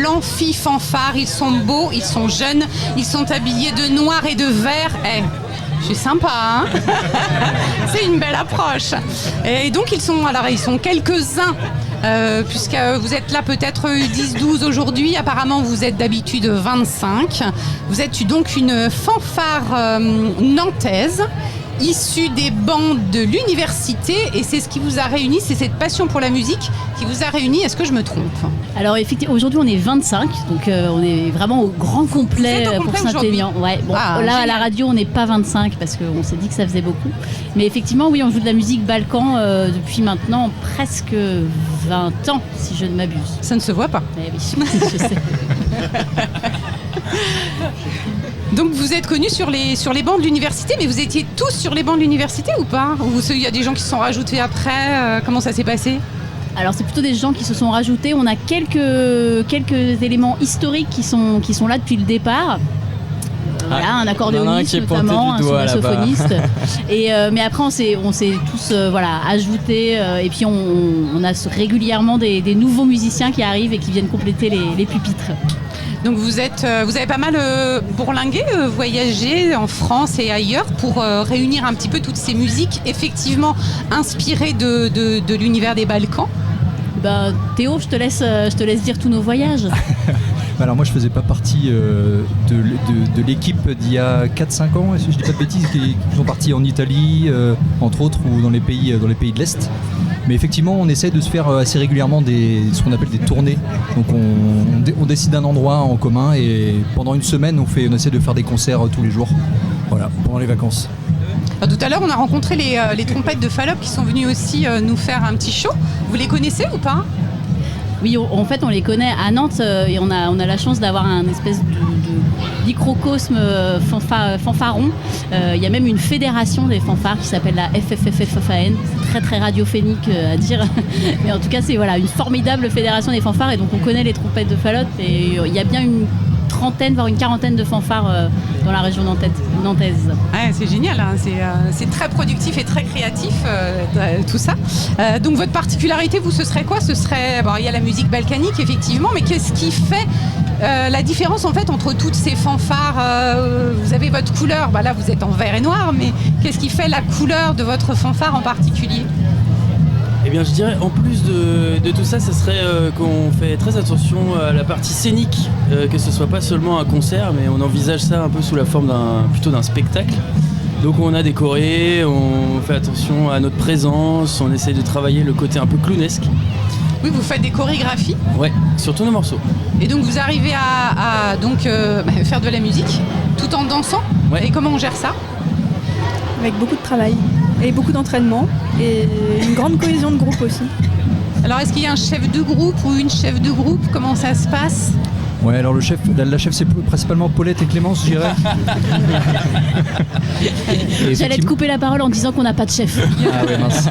l'amphi-fanfare. Ils sont beaux, ils sont jeunes, ils sont habillés de noir et de vert. Je suis sympa, hein. C'est une belle approche. Et donc ils sont quelques-uns, puisque vous êtes là peut-être 10-12 aujourd'hui. Apparemment vous êtes d'habitude 25. Vous êtes donc une fanfare nantaise, issue des bancs de l'université, et c'est ce qui vous a réuni, c'est cette passion pour la musique qui vous a réuni. Est-ce que je me trompe ? Alors effectivement, aujourd'hui on est 25, donc on est vraiment au grand complet pour Saint-Élian. Ouais, bon, là génial. À la radio on n'est pas 25 parce qu'on s'est dit que ça faisait beaucoup. Mais effectivement oui, on joue de la musique balkan depuis maintenant presque 20 ans, si je ne m'abuse. Ça ne se voit pas. Eh oui, je sais. Donc vous êtes connus sur les bancs de l'université, mais vous étiez tous sur les bancs de l'université ou pas ? Ou il y a des gens qui se sont rajoutés après ? Comment ça s'est passé ? Alors c'est plutôt des gens qui se sont rajoutés. On a quelques éléments historiques qui sont là depuis le départ. Voilà, un accordéoniste notamment, un saxophoniste. Mais après on s'est tous ajoutés et puis on a régulièrement des nouveaux musiciens qui arrivent et qui viennent compléter les pupitres. Donc vous avez pas mal bourlingué, voyagé en France et ailleurs pour réunir un petit peu toutes ces musiques effectivement inspirées de l'univers des Balkans. Théo, je te laisse dire tous nos voyages. Alors moi je faisais pas partie de l'équipe d'il y a 4-5 ans, si je dis pas de bêtises, qui sont partis en Italie, entre autres, ou dans les pays de l'Est. Mais effectivement, on essaie de se faire assez régulièrement ce qu'on appelle des tournées. Donc on décide d'un endroit en commun et pendant une semaine, on essaie de faire des concerts tous les jours, voilà, pendant les vacances. Alors, tout à l'heure, on a rencontré les trompettes de Fallope qui sont venus aussi nous faire un petit show. Vous les connaissez ou pas ? Oui, en fait, on les connaît à Nantes et on a la chance d'avoir un espèce de microcosme fanfaron. Il y a même une fédération des fanfares qui s'appelle la FFFFAN. C'est très très radiophonique à dire, mais en tout cas c'est une formidable fédération des fanfares et donc on connaît les trompettes de Fallope et il y a bien une trentaine voire une quarantaine de fanfares dans la région nantaise. Ouais, c'est génial, hein. C'est très productif et très créatif tout ça. Donc votre particularité, vous, ce serait quoi ? Ce serait, il y a la musique balkanique effectivement, mais qu'est-ce qui fait la différence en fait entre toutes ces fanfares ? Vous avez votre couleur, là vous êtes en vert et noir, mais qu'est-ce qui fait la couleur de votre fanfare en particulier ? Eh bien, je dirais, en plus de tout ça, ce serait qu'on fait très attention à la partie scénique, que ce soit pas seulement un concert, mais on envisage ça un peu sous la forme plutôt d'un spectacle. Donc on a décoré, on fait attention à notre présence, on essaie de travailler le côté un peu clownesque. Oui, vous faites des chorégraphies ? Ouais, sur tous nos morceaux. Et donc vous arrivez à faire de la musique tout en dansant ? Ouais. Et comment on gère ça ? Avec beaucoup de travail et beaucoup d'entraînement et une grande cohésion de groupe aussi. Alors est-ce qu'il y a un chef de groupe ou une chef de groupe ? Comment ça se passe ? Ouais, alors la chef c'est principalement Paulette et Clémence, je dirais. J'allais te couper la parole en disant qu'on n'a pas de chef. Ah ouais, mince.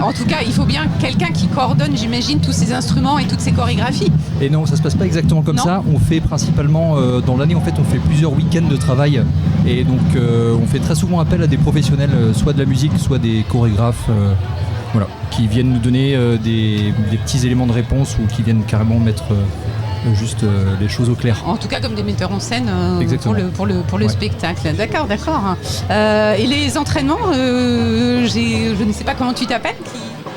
En tout cas, il faut bien quelqu'un qui coordonne, j'imagine, tous ces instruments et toutes ces chorégraphies. Et non, ça se passe pas exactement comme ça. On fait principalement, dans l'année, en fait, on fait plusieurs week-ends de travail. Et donc, on fait très souvent appel à des professionnels, soit de la musique, soit des chorégraphes, qui viennent nous donner des petits éléments de réponse ou qui viennent carrément mettre... juste les choses au clair. En tout cas comme des metteurs en scène pour le spectacle. D'accord. Et les entraînements, je ne sais pas comment tu t'appelles.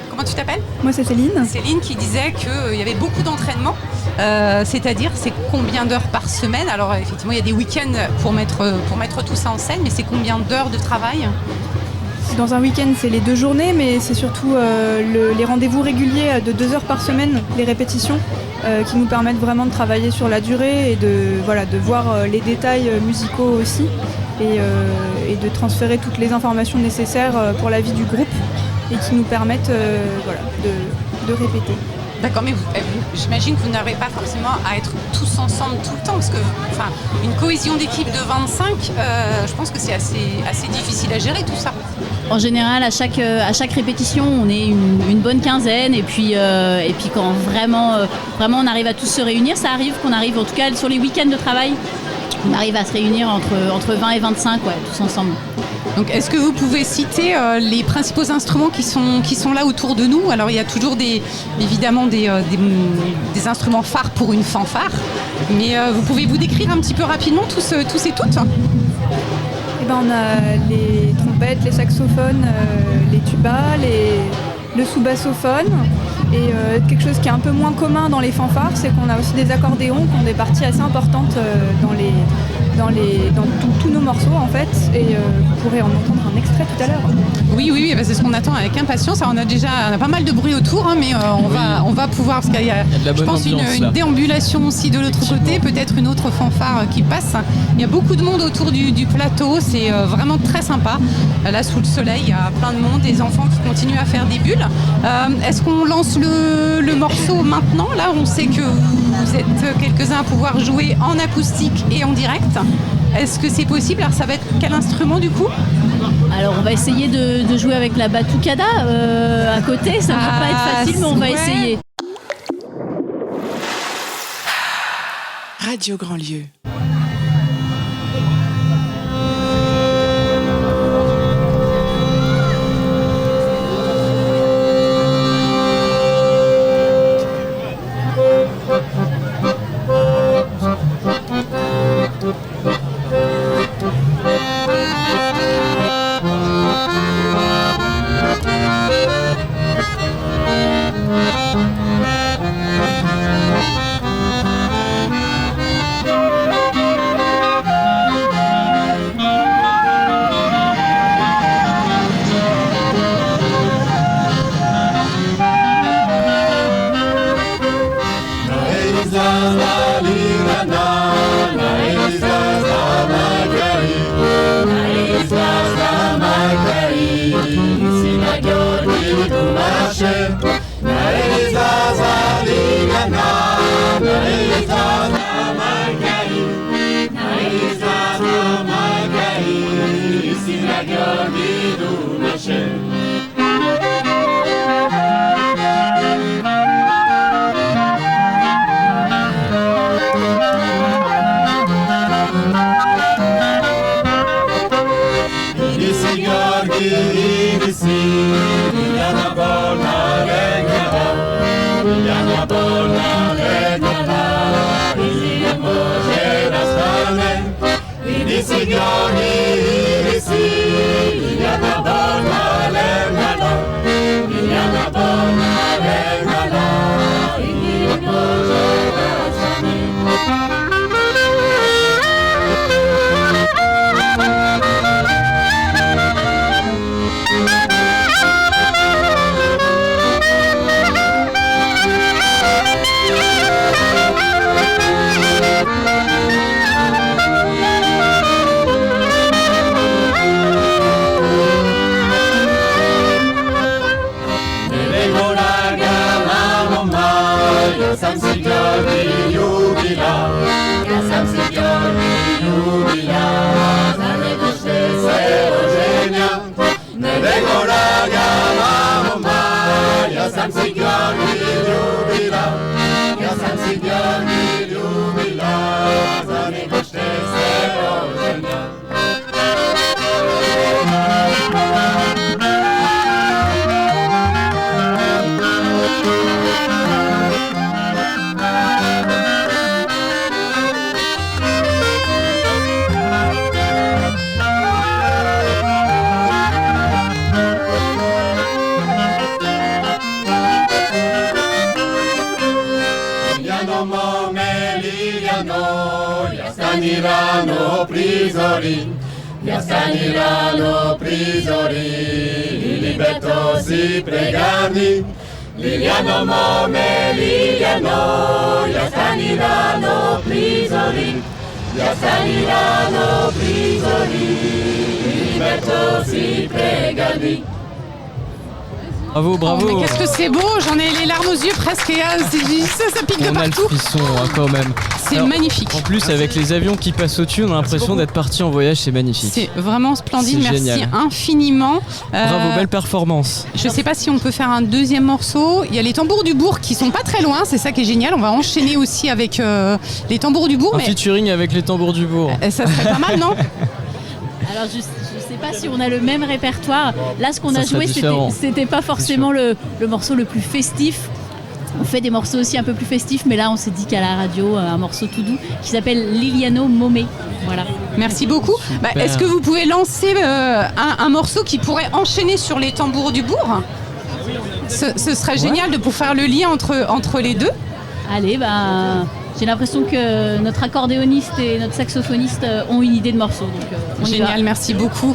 Comment tu t'appelles ? Moi c'est Céline. Céline qui disait qu'il y avait beaucoup d'entraînements, c'est-à-dire c'est combien d'heures par semaine ? Alors effectivement il y a des week-ends pour mettre tout ça en scène, mais c'est combien d'heures de travail ? Dans un week-end, c'est les 2 journées, mais c'est surtout les rendez-vous réguliers de 2 heures par semaine, les répétitions, qui nous permettent vraiment de travailler sur la durée et de voir les détails musicaux aussi et de transférer toutes les informations nécessaires pour la vie du groupe et qui nous permettent de répéter. D'accord, mais j'imagine que vous n'arrivez pas forcément à être tous ensemble tout le temps, parce que une cohésion d'équipe de 25, je pense que c'est assez difficile à gérer tout ça. En général, à chaque répétition, on est une bonne quinzaine, et puis quand vraiment on arrive à tous se réunir, ça arrive qu'on arrive, en tout cas sur les week-ends de travail, on arrive à se réunir entre 20 et 25, tous ensemble. Donc est-ce que vous pouvez citer les principaux instruments qui sont là autour de nous? Alors il y a toujours évidemment des instruments phares pour une fanfare, mais vous pouvez vous décrire un petit peu rapidement tous et toutes? Eh ben, on a les trompettes, les saxophones, les tubas, le sous-bassophone. Et quelque chose qui est un peu moins commun dans les fanfares, c'est qu'on a aussi des accordéons qui ont des parties assez importantes dans tous nos morceaux en fait. Et vous pourrez en entendre un extrait tout à l'heure. Oui, c'est ce qu'on attend avec impatience. Alors, on a pas mal de bruit autour, hein, mais on va pouvoir, parce qu'il y a je pense une déambulation aussi de l'autre côté, peut-être une autre fanfare qui passe. Il y a beaucoup de monde autour du plateau, c'est vraiment très sympa. Là, sous le soleil, il y a plein de monde, des enfants qui continuent à faire des bulles. Est-ce qu'on lance le morceau maintenant? Là, on sait que vous êtes quelques-uns à pouvoir jouer en acoustique et en direct. Est-ce que c'est possible? Alors, ça va être quel instrument du coup? Alors on va essayer de jouer avec la batucada à côté, ça va pas être facile mais on va essayer. Radio Grand-Lieu. Bravo. Mais qu'est-ce que c'est beau, j'en ai les larmes aux yeux presque, ça pique de On a le partout. frisson quand même. C'est Alors, magnifique. En plus, avec les avions qui passent au-dessus, on a l'impression d'être parti en voyage, c'est magnifique. C'est vraiment splendide, C'est merci génial. infiniment. Bravo, belle performance. Je sais pas si on peut faire un deuxième morceau. Il y a les tambours du bourg qui sont pas très loin, c'est ça qui est génial. On va enchaîner aussi avec les tambours du bourg. Un featuring avec les tambours du bourg. Ça serait pas mal, non? Alors je sais sais pas si on a le même répertoire. Là, ce qu'on Ça a serait joué, différent. c'était pas forcément le morceau le plus festif. On fait des morceaux aussi un peu plus festifs, mais là, on s'est dit qu'à la radio, un morceau tout doux qui s'appelle Liliano Momé. Voilà. Merci beaucoup. Bah, est-ce que vous pouvez lancer un morceau qui pourrait enchaîner sur les tambours du bourg ? Ce serait génial de pouvoir faire le lien entre les deux. Allez, j'ai l'impression que notre accordéoniste et notre saxophoniste ont une idée de morceau. Donc, on y va. Génial, merci beaucoup.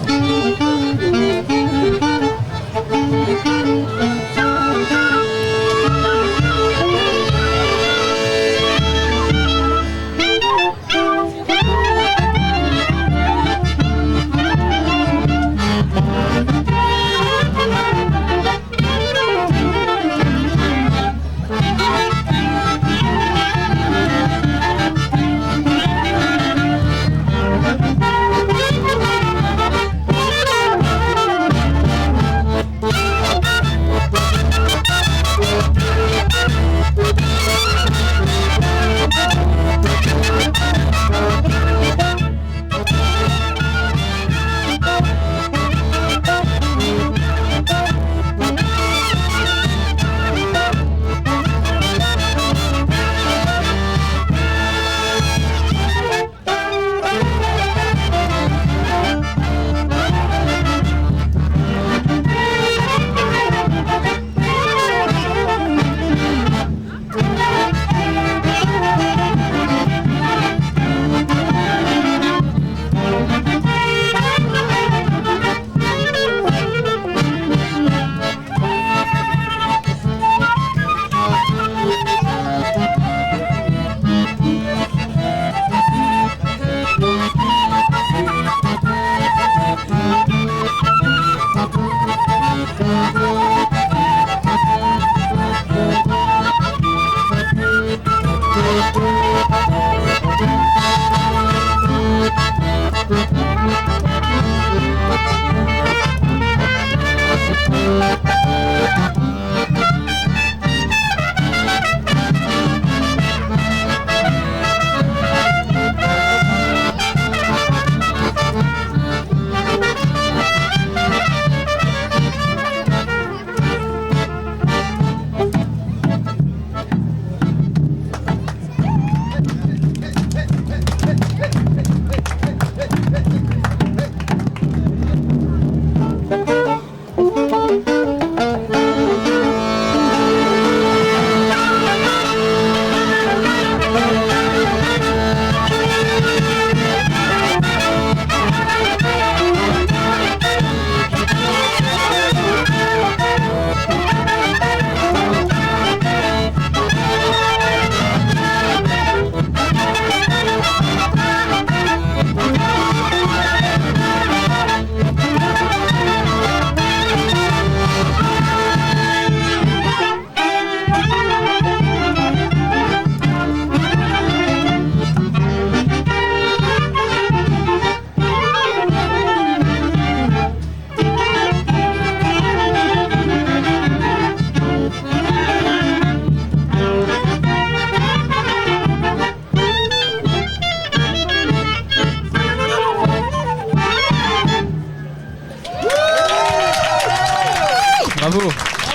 Bravo.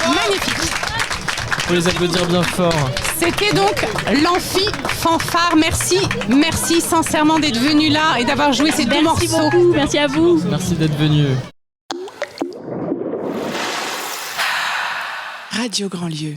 Magnifique. Faut les applaudir bien fort. C'était donc l'Amphi Fanfare. Merci sincèrement d'être venu là et d'avoir joué ces deux morceaux. Merci beaucoup, merci à vous. Merci d'être venu. Radio Grand Lieu.